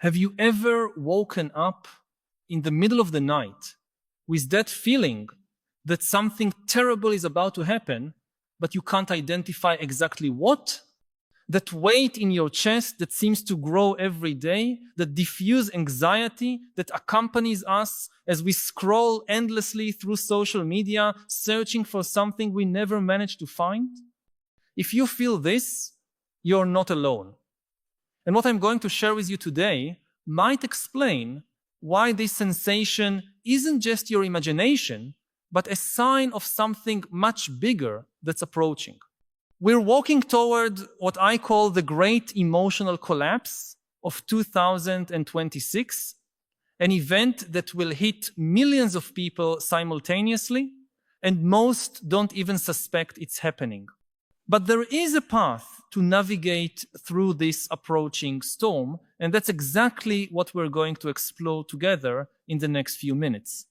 Have you ever woken up in the middle of the night with that feeling that something terrible is about to happen, but you can't identify exactly what? That weight in your chest that seems to grow every day, that diffuse anxiety that accompanies us as we scroll endlessly through social media, searching for something we never managed to find? If you feel this, you're not alone. And what I'm going to share with you today might explain why this sensation isn't just your imagination, but a sign of something much bigger that's approaching. We're walking toward what I call the great emotional collapse of 2026, an event that will hit millions of people simultaneously, and most don't even suspect it's happening. But there is a path to navigate through this approaching storm, and that's exactly what we're going to explore together in the next few minutes.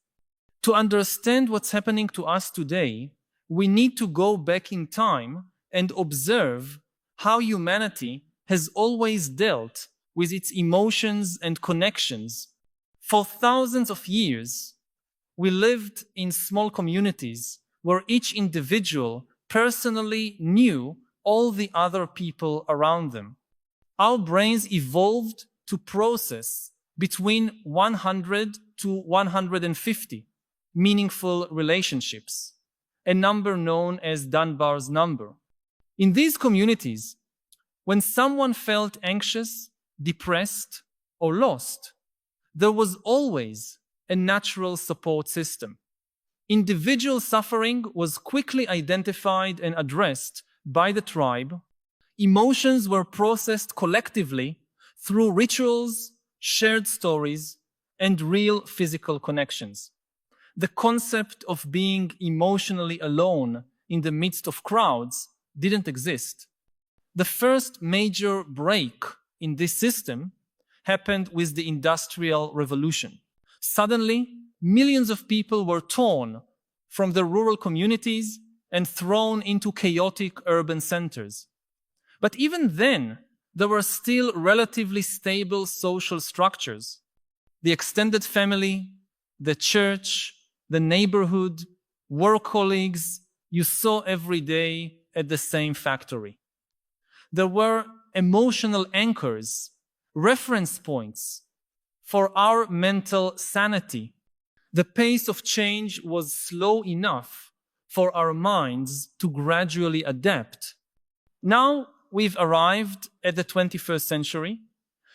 To understand what's happening to us today, we need to go back in time and observe how humanity has always dealt with its emotions and connections. For thousands of years, we lived in small communities where each individual personally knew all the other people around them. Our brains evolved to process between 100 to 150 meaningful relationships, a number known as Dunbar's number. In these communities, when someone felt anxious, depressed, or lost, there was always a natural support system. Individual suffering was quickly identified and addressed by the tribe. Emotions were processed collectively through rituals, shared stories, and real physical connections. The concept of being emotionally alone in the midst of crowds didn't exist. The first major break in this system happened with the Industrial Revolution. Suddenly, millions of people were torn from their rural communities and thrown into chaotic urban centers. But even then, there were still relatively stable social structures. The extended family, the church, the neighborhood, work colleagues you saw every day at the same factory. There were emotional anchors, reference points for our mental sanity. The pace of change was slow enough for our minds to gradually adapt. Now we've arrived at the 21st century,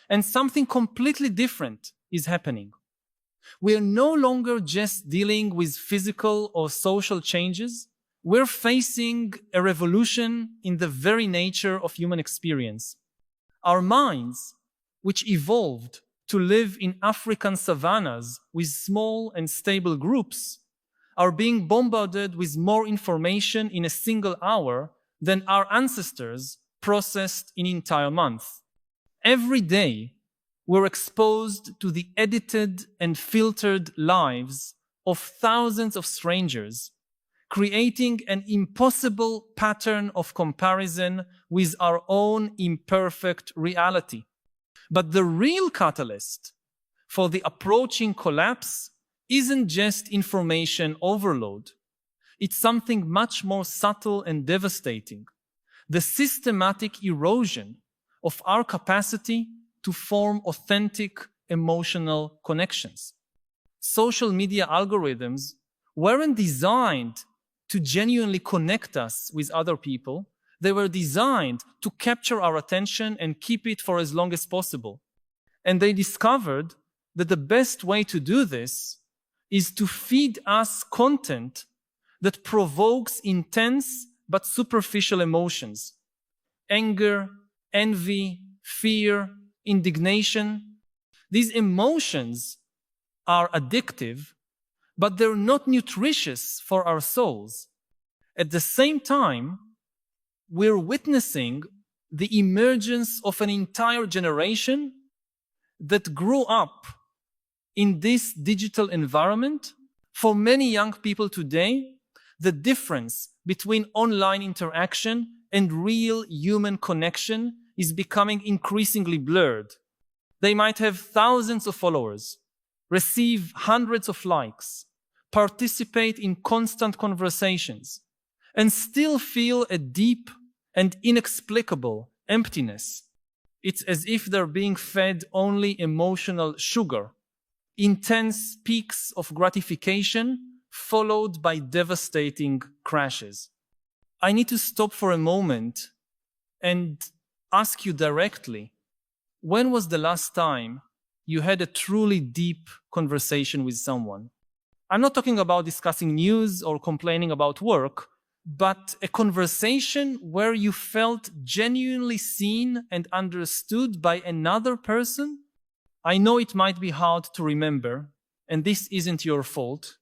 and something completely different is happening. We are no longer just dealing with physical or social changes. We're facing a revolution in the very nature of human experience. Our minds, which evolved to live in African savannas with small and stable groups, are being bombarded with more information in a single hour than our ancestors processed in an entire month. Every day, we're exposed to the edited and filtered lives of thousands of strangers, creating an impossible pattern of comparison with our own imperfect reality. But the real catalyst for the approaching collapse isn't just information overload. It's something much more subtle and devastating: the systematic erosion of our capacity to form authentic emotional connections. Social media algorithms weren't designed to genuinely connect us with other people. They were designed to capture our attention and keep it for as long as possible. And they discovered that the best way to do this is to feed us content that provokes intense but superficial emotions: anger, envy, fear, indignation. These emotions are addictive, but they're not nutritious for our souls. At the same time, we're witnessing the emergence of an entire generation that grew up in this digital environment. For many young people today, the difference between online interaction and real human connection is becoming increasingly blurred. They might have thousands of followers, receive hundreds of likes, participate in constant conversations, and still feel a deep and inexplicable emptiness. It's as if they're being fed only emotional sugar, intense peaks of gratification followed by devastating crashes. I need to stop for a moment and ask you directly, when was the last time you had a truly deep conversation with someone? I'm not talking about discussing news or complaining about work, but a conversation where you felt genuinely seen and understood by another person. I know it might be hard to remember, and this isn't your fault.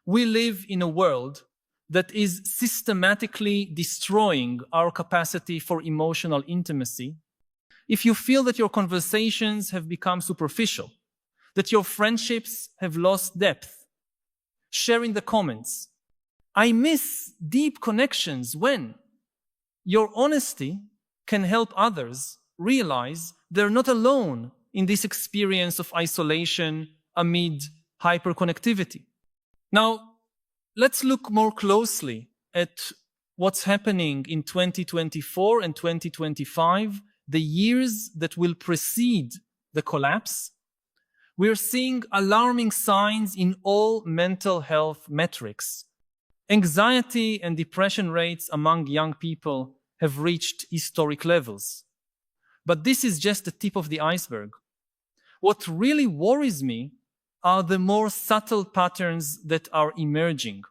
We live in a world that is systematically destroying our capacity for emotional intimacy. If you feel that your conversations have become superficial, that your friendships have lost depth, share in the comments. I miss deep connections when your honesty can help others realize they're not alone in this experience of isolation amid hyperconnectivity. Now, let's look more closely at what's happening in 2024 and 2025, the years that will precede the collapse. We're seeing alarming signs in all mental health metrics. Anxiety and depression rates among young people have reached historic levels. But this is just the tip of the iceberg. What really worries me are the more subtle patterns that are emerging.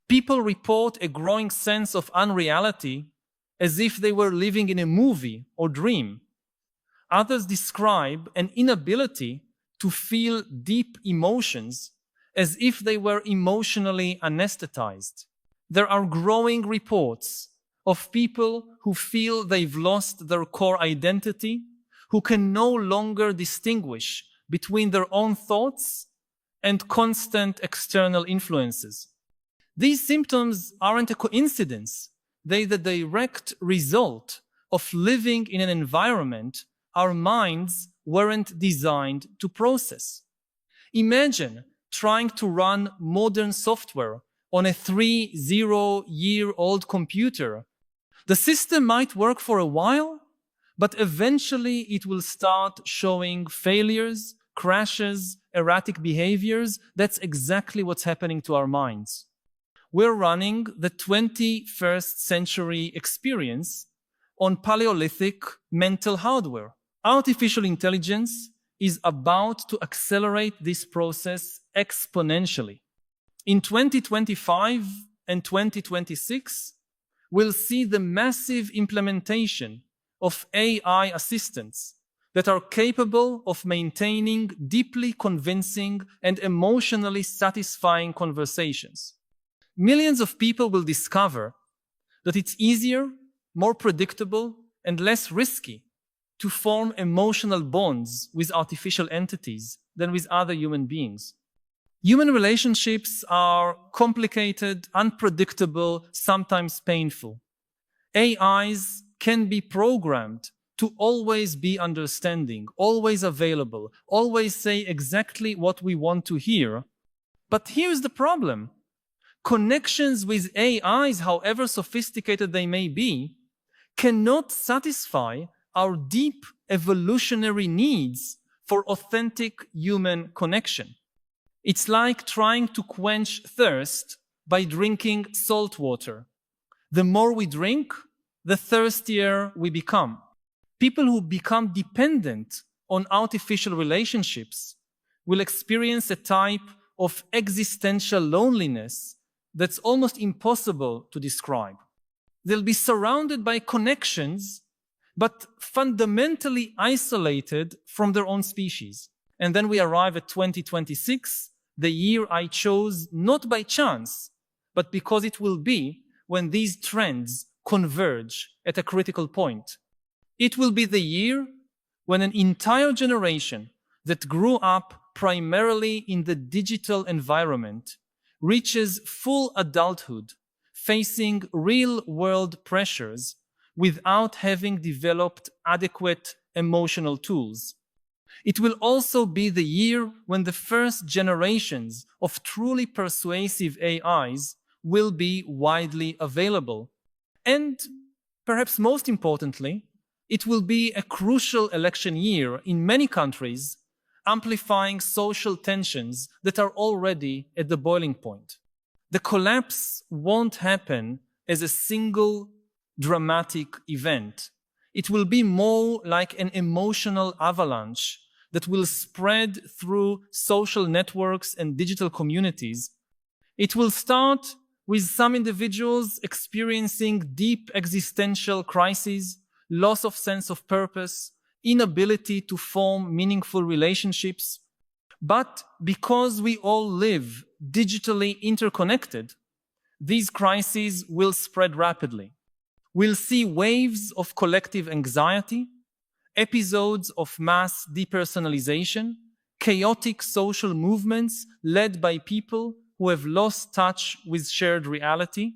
People report a growing sense of unreality as if they were living in a movie or dream. Others describe an inability to feel deep emotions as if they were emotionally anesthetized. There are growing reports of people who feel they've lost their core identity, who can no longer distinguish between their own thoughts and constant external influences. These symptoms aren't a coincidence. They're the direct result of living in an environment our minds weren't designed to process. Imagine trying to run modern software on a 30-year-old computer. The system might work for a while, but eventually it will start showing failures, crashes, erratic behaviors. That's exactly what's happening to our minds. We're running the 21st century experience on Paleolithic mental hardware. Artificial intelligence is about to accelerate this process exponentially. In 2025 and 2026, we'll see the massive implementation of AI assistants that are capable of maintaining deeply convincing and emotionally satisfying conversations. Millions of people will discover that it's easier, more predictable, and less risky to form emotional bonds with artificial entities than with other human beings. Human relationships are complicated, unpredictable, sometimes painful. AIs can be programmed to always be understanding, always available, always say exactly what we want to hear. But here's the problem. Connections with AIs, however sophisticated they may be, cannot satisfy our deep evolutionary needs for authentic human connection. It's like trying to quench thirst by drinking salt water. The more we drink, the thirstier we become. People who become dependent on artificial relationships will experience a type of existential loneliness that's almost impossible to describe. They'll be surrounded by connections, but fundamentally isolated from their own species. And then we arrive at 2026, the year I chose not by chance, but because it will be when these trends converge at a critical point. It will be the year when an entire generation that grew up primarily in the digital environment reaches full adulthood, facing real-world pressures without having developed adequate emotional tools. It will also be the year when the first generations of truly persuasive AIs will be widely available. And perhaps most importantly, it will be a crucial election year in many countries, amplifying social tensions that are already at the boiling point. The collapse won't happen as a single dramatic event. It will be more like an emotional avalanche that will spread through social networks and digital communities. It will start with some individuals experiencing deep existential crises, loss of sense of purpose, inability to form meaningful relationships. But because we all live digitally interconnected, these crises will spread rapidly. We'll see waves of collective anxiety, episodes of mass depersonalization, chaotic social movements led by people who have lost touch with shared reality.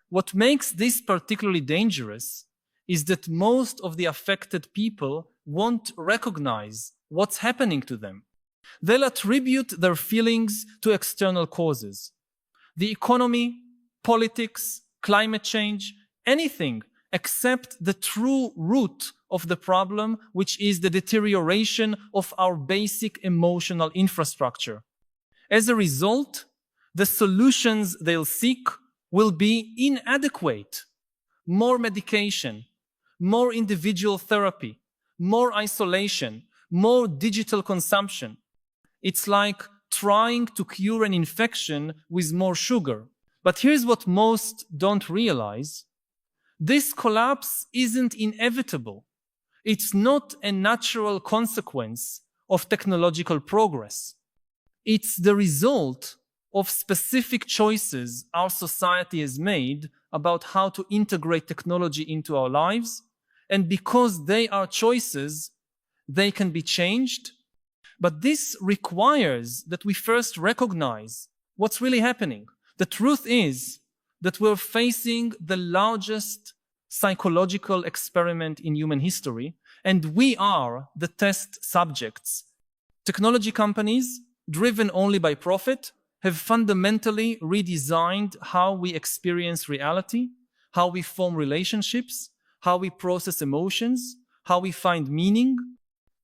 What makes this particularly dangerous is that most of the affected people won't recognize what's happening to them. They'll attribute their feelings to external causes. The economy, politics, climate change, anything except the true root of the problem, which is the deterioration of our basic emotional infrastructure. As a result, the solutions they'll seek will be inadequate. More medication, more individual therapy, more isolation, more digital consumption. It's like trying to cure an infection with more sugar. But here's what most don't realize. This collapse isn't inevitable. It's not a natural consequence of technological progress. It's the result of specific choices our society has made about how to integrate technology into our lives. And because they are choices, they can be changed. But this requires that we first recognize what's really happening. The truth is that we're facing the largest psychological experiment in human history, and we are the test subjects. Technology companies, driven only by profit, have fundamentally redesigned how we experience reality, how we form relationships, how we process emotions, how we find meaning.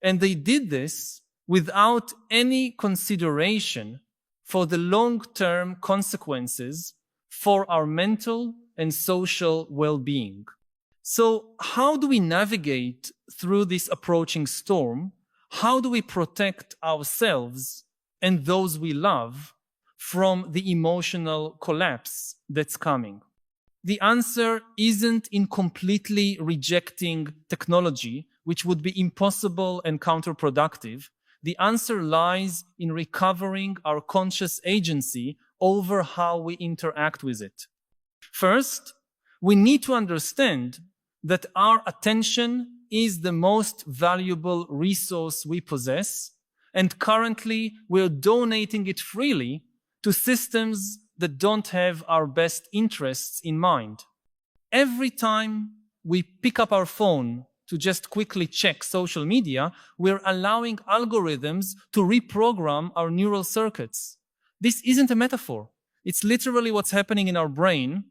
And they did this without any consideration for the long-term consequences for our mental and social well-being. So how do we navigate through this approaching storm? How do we protect ourselves and those we love from the emotional collapse that's coming? The answer isn't in completely rejecting technology, which would be impossible and counterproductive. The answer lies in recovering our conscious agency over how we interact with it. First, we need to understand that our attention is the most valuable resource we possess, and currently we're donating it freely to systems that don't have our best interests in mind. Every time we pick up our phone to just quickly check social media, we're allowing algorithms to reprogram our neural circuits. This isn't a metaphor. It's literally what's happening in our brain.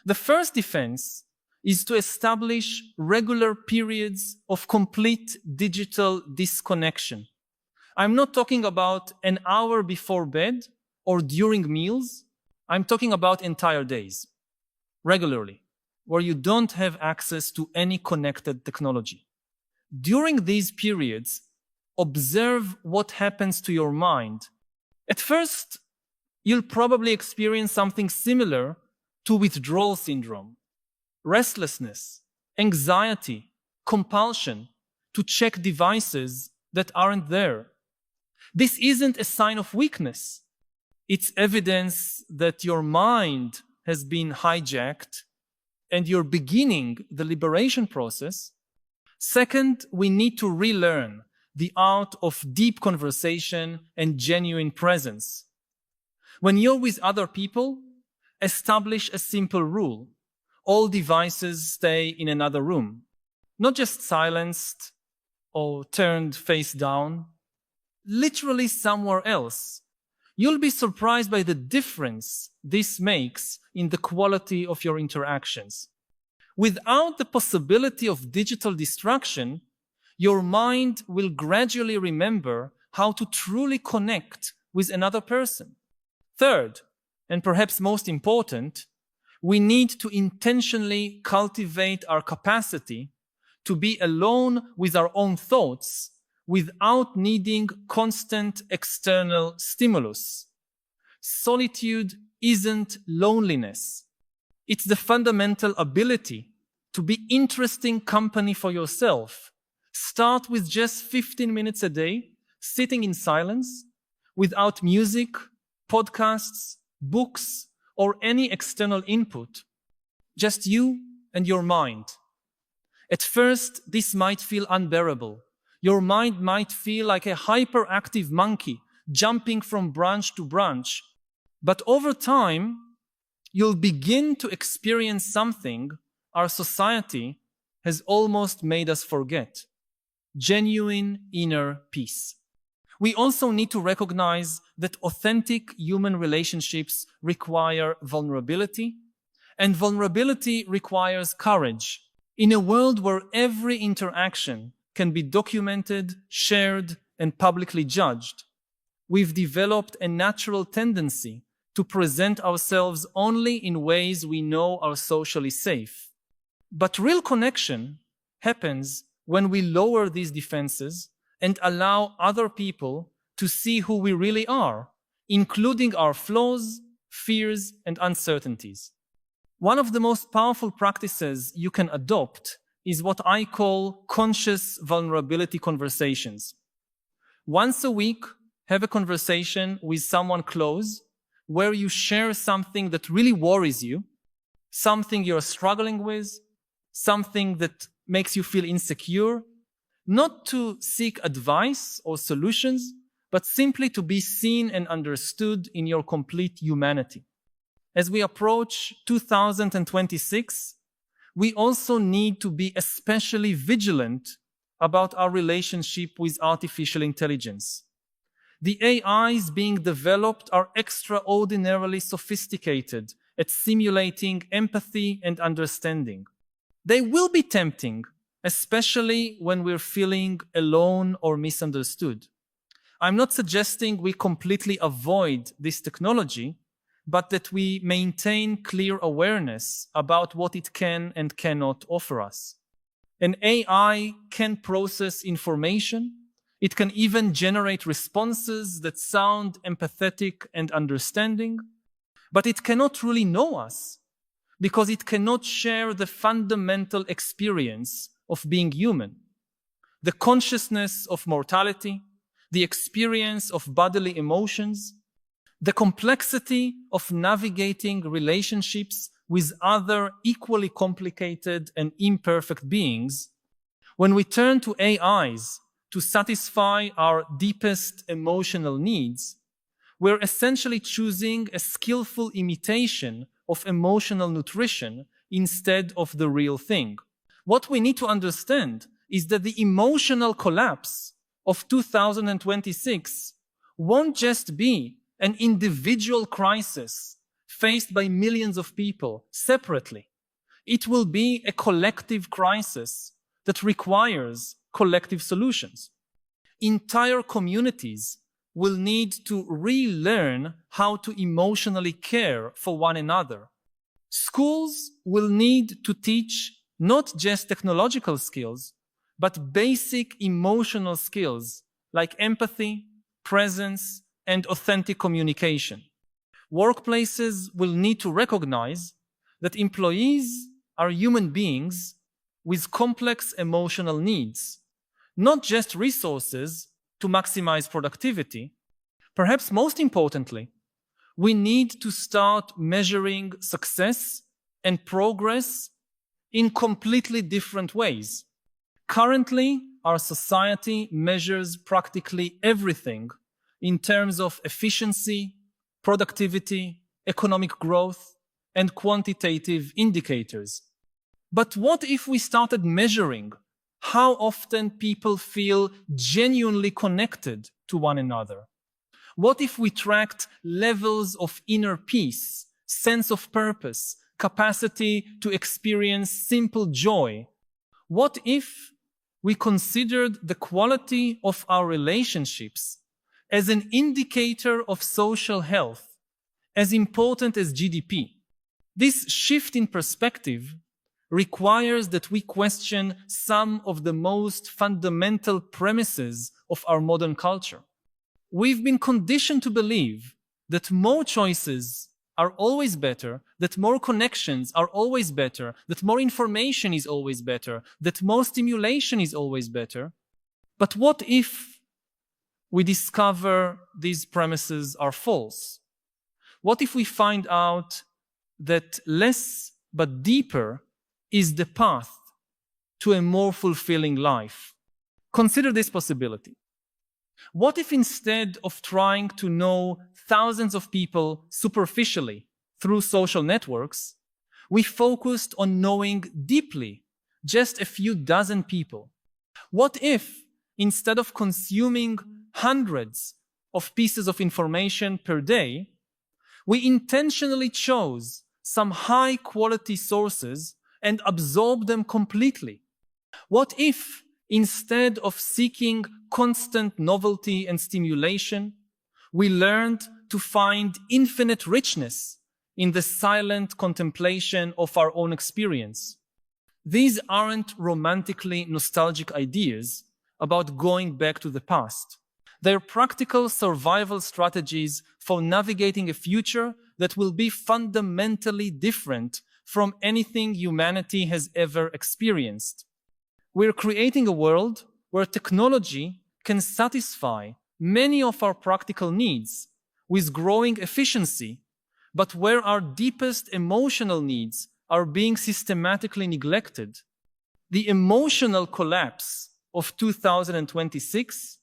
The first defense is to establish regular periods of complete digital disconnection. I'm not talking about an hour before bed or during meals. I'm talking about entire days, regularly, where you don't have access to any connected technology. During these periods, observe what happens to your mind. At first, you'll probably experience something similar to withdrawal syndrome, restlessness, anxiety, compulsion to check devices that aren't there. This isn't a sign of weakness. It's evidence that your mind has been hijacked and you're beginning the liberation process. Second, we need to relearn the art of deep conversation and genuine presence. When you're with other people, establish a simple rule. All devices stay in another room, not just silenced, or turned face down, literally somewhere else. You'll be surprised by the difference this makes in the quality of your interactions. Without the possibility of digital distraction, your mind will gradually remember how to truly connect with another person. Third, and perhaps most important, we need to intentionally cultivate our capacity to be alone with our own thoughts without needing constant external stimulus. Solitude isn't loneliness. It's the fundamental ability to be interesting company for yourself. Start with just 15 minutes a day, sitting in silence, without music, podcasts, books, or any external input. Just you and your mind. At first, this might feel unbearable. Your mind might feel like a hyperactive monkey jumping from branch to branch. But over time, you'll begin to experience something our society has almost made us forget: genuine inner peace. We also need to recognize that authentic human relationships require vulnerability, and vulnerability requires courage. In a world where every interaction can be documented, shared, and publicly judged, we've developed a natural tendency to present ourselves only in ways we know are socially safe. But real connection happens when we lower these defenses and allow other people to see who we really are, including our flaws, fears, and uncertainties. One of the most powerful practices you can adopt is what I call conscious vulnerability conversations. Once a week, have a conversation with someone close where you share something that really worries you, something you're struggling with, something that makes you feel insecure, not to seek advice or solutions, but simply to be seen and understood in your complete humanity. As we approach 2026, we also need to be especially vigilant about our relationship with artificial intelligence. The AIs being developed are extraordinarily sophisticated at simulating empathy and understanding. They will be tempting, especially when we're feeling alone or misunderstood. I'm not suggesting we completely avoid this technology, but that we maintain clear awareness about what it can and cannot offer us. An AI can process information. It can even generate responses that sound empathetic and understanding, but it cannot really know us because it cannot share the fundamental experience of being human, the consciousness of mortality, the experience of bodily emotions, the complexity of navigating relationships with other equally complicated and imperfect beings. When we turn to AIs to satisfy our deepest emotional needs, we're essentially choosing a skillful imitation of emotional nutrition instead of the real thing. What we need to understand is that the emotional collapse of 2026 won't just be an individual crisis faced by millions of people separately. It will be a collective crisis that requires collective solutions. Entire communities will need to relearn how to emotionally care for one another. Schools will need to teach not just technological skills, but basic emotional skills like empathy, presence, and authentic communication. Workplaces will need to recognize that employees are human beings with complex emotional needs, not just resources to maximize productivity. Perhaps most importantly, we need to start measuring success and progress in completely different ways. Currently, our society measures practically everything in terms of efficiency, productivity, economic growth, and quantitative indicators. But what if we started measuring how often people feel genuinely connected to one another? What if we tracked levels of inner peace, sense of purpose, capacity to experience simple joy? What if we considered the quality of our relationships as an indicator of social health, as important as GDP? This shift in perspective requires that we question some of the most fundamental premises of our modern culture. We've been conditioned to believe that more choices are always better, that more connections are always better, that more information is always better, that more stimulation is always better. But what if we discover these premises are false? What if we find out that less but deeper is the path to a more fulfilling life? Consider this possibility. What if instead of trying to know thousands of people superficially through social networks, we focused on knowing deeply just a few dozen people? What if instead of consuming hundreds of pieces of information per day, we intentionally chose some high-quality sources and absorbed them completely? What if instead of seeking constant novelty and stimulation, we learned to find infinite richness in the silent contemplation of our own experience? These aren't romantically nostalgic ideas about going back to the past. They're practical survival strategies for navigating a future that will be fundamentally different from anything humanity has ever experienced. We're creating a world where technology can satisfy many of our practical needs with growing efficiency, but where our deepest emotional needs are being systematically neglected. The emotional collapse of 2026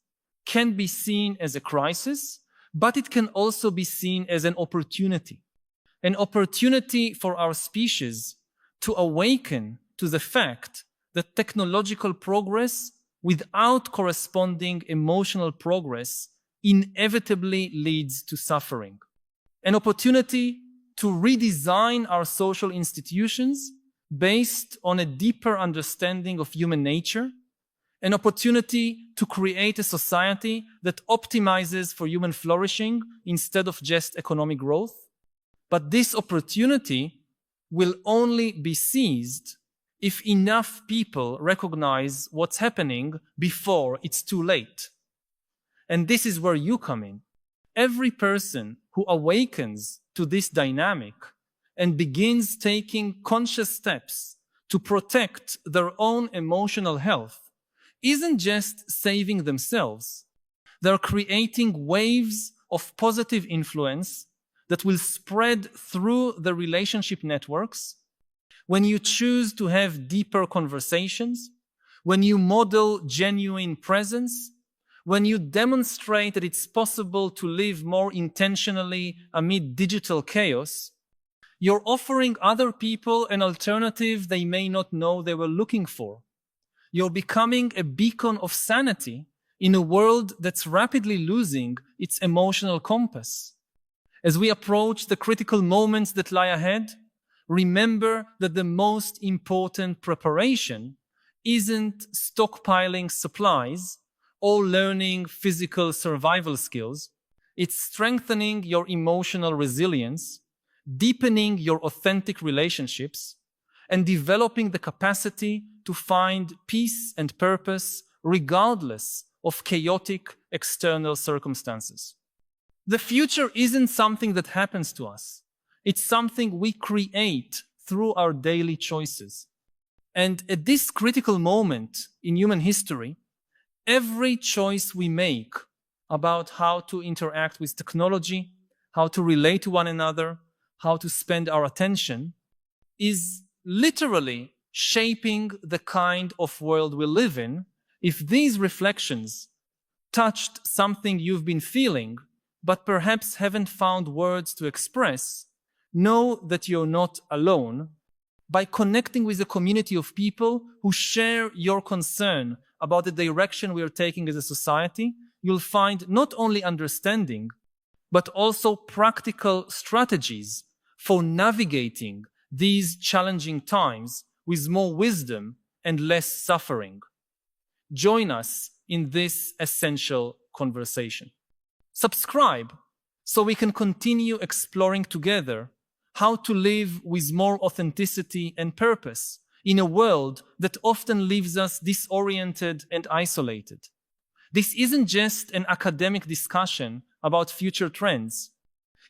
can be seen as a crisis, but it can also be seen as an opportunity for our species to awaken to the fact that technological progress without corresponding emotional progress inevitably leads to suffering. An opportunity to redesign our social institutions based on a deeper understanding of human nature. An opportunity to create a society that optimizes for human flourishing instead of just economic growth. But this opportunity will only be seized if enough people recognize what's happening before it's too late. And this is where you come in. Every person who awakens to this dynamic and begins taking conscious steps to protect their own emotional health isn't just saving themselves. They're creating waves of positive influence that will spread through the relationship networks. When you choose to have deeper conversations, when you model genuine presence, when you demonstrate that it's possible to live more intentionally amid digital chaos, you're offering other people an alternative they may not know they were looking for. You're becoming a beacon of sanity in a world that's rapidly losing its emotional compass. As we approach the critical moments that lie ahead, remember that the most important preparation isn't stockpiling supplies or learning physical survival skills. It's strengthening your emotional resilience, deepening your authentic relationships, and developing the capacity to find peace and purpose regardless of chaotic external circumstances. The future isn't something that happens to us. It's something we create through our daily choices. And at this critical moment in human history, every choice we make about how to interact with technology, how to relate to one another, how to spend our attention, is literally shaping the kind of world we live in. If these reflections touched something you've been feeling, but perhaps haven't found words to express, know that you're not alone. by connecting with a community of people who share your concern about the direction we are taking as a society, you'll find not only understanding, but also practical strategies for navigating these challenging times with more wisdom and less suffering. Join us in this essential conversation. Subscribe so we can continue exploring together how to live with more authenticity and purpose in a world that often leaves us disoriented and isolated. This isn't just an academic discussion about future trends.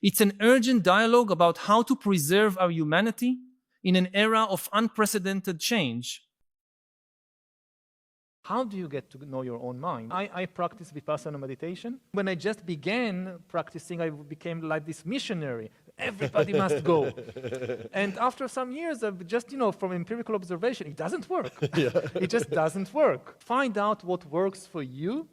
It's an urgent dialogue about how to preserve our humanity in an era of unprecedented change. How do you get to know your own mind? I practice Vipassana meditation. When I just began practicing, I became like this missionary. Everybody must go. And after some years, I've just, from empirical observation, it doesn't work. Yeah. It just doesn't work. Find out what works for you,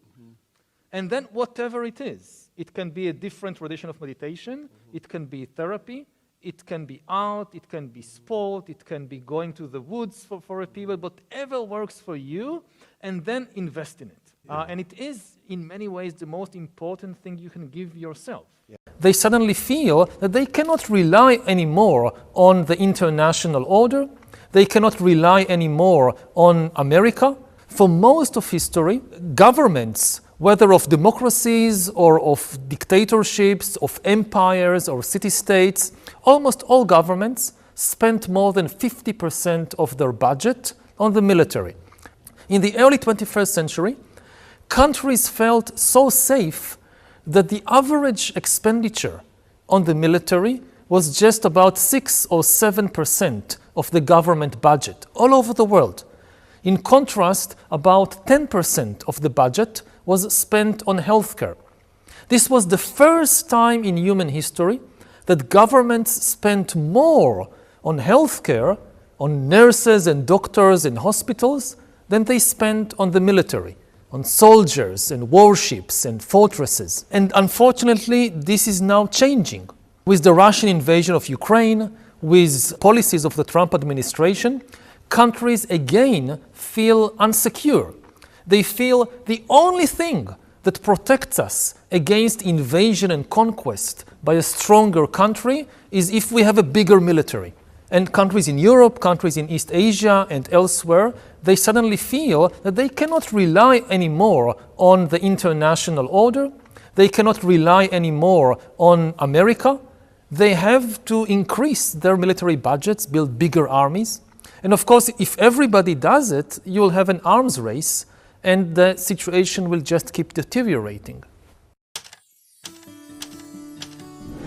and then whatever it is. It can be a different tradition of meditation. It can be therapy. It can be art. It can be sport. It can be going to the woods for a period. Whatever works for you, and then invest in it. And it is, in many ways, the most important thing you can give yourself. Yeah. They suddenly feel that they cannot rely anymore on the international order. They cannot rely anymore on America. For most of history, governments, whether of democracies or of dictatorships, of empires or city-states, almost all governments spent more than 50% of their budget on the military. In the early 21st century, countries felt so safe that the average expenditure on the military was just about 6 or 7% of the government budget all over the world. In contrast, about 10% of the budget was spent on healthcare. This was the first time in human history that governments spent more on healthcare, on nurses and doctors and hospitals, than they spent on the military, on soldiers and warships and fortresses. And unfortunately, this is now changing. With the Russian invasion of Ukraine, with policies of the Trump administration, countries again feel insecure. They feel the only thing that protects us against invasion and conquest by a stronger country is if we have a bigger military. And countries in Europe, countries in East Asia and elsewhere, they suddenly feel that they cannot rely anymore on the international order. They cannot rely anymore on America. They have to increase their military budgets, build bigger armies. And of course, if everybody does it, you'll have an arms race, and the situation will just keep deteriorating.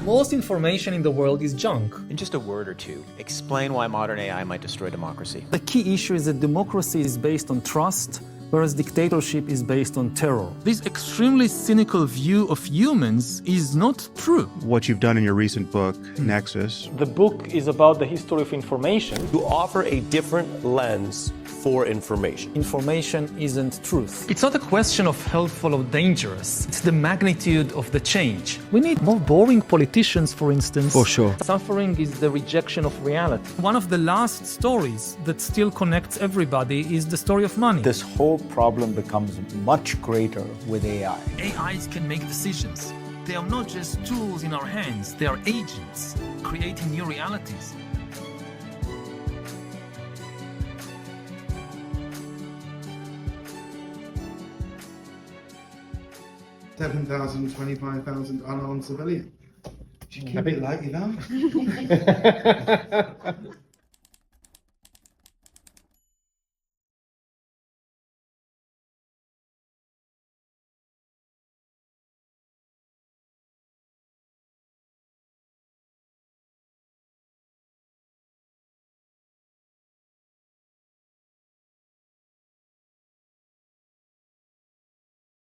Most information in the world is junk. In just a word or two, explain why modern AI might destroy democracy. The key issue is that democracy is based on trust, whereas dictatorship is based on terror. This extremely cynical view of humans is not true. What you've done in your recent book, Nexus. The book is about the history of information. You offer a different lens for information. Information isn't truth. It's not a question of helpful or dangerous. It's the magnitude of the change. We need more boring politicians, for instance. For sure. Suffering is the rejection of reality. One of the last stories that still connects everybody is the story of money. This whole problem becomes much greater with AI. AIs can make decisions. They are not just tools in our hands. They are agents creating new realities. $7,000, $25,000 unarmed civilian. Do you keep it like you know?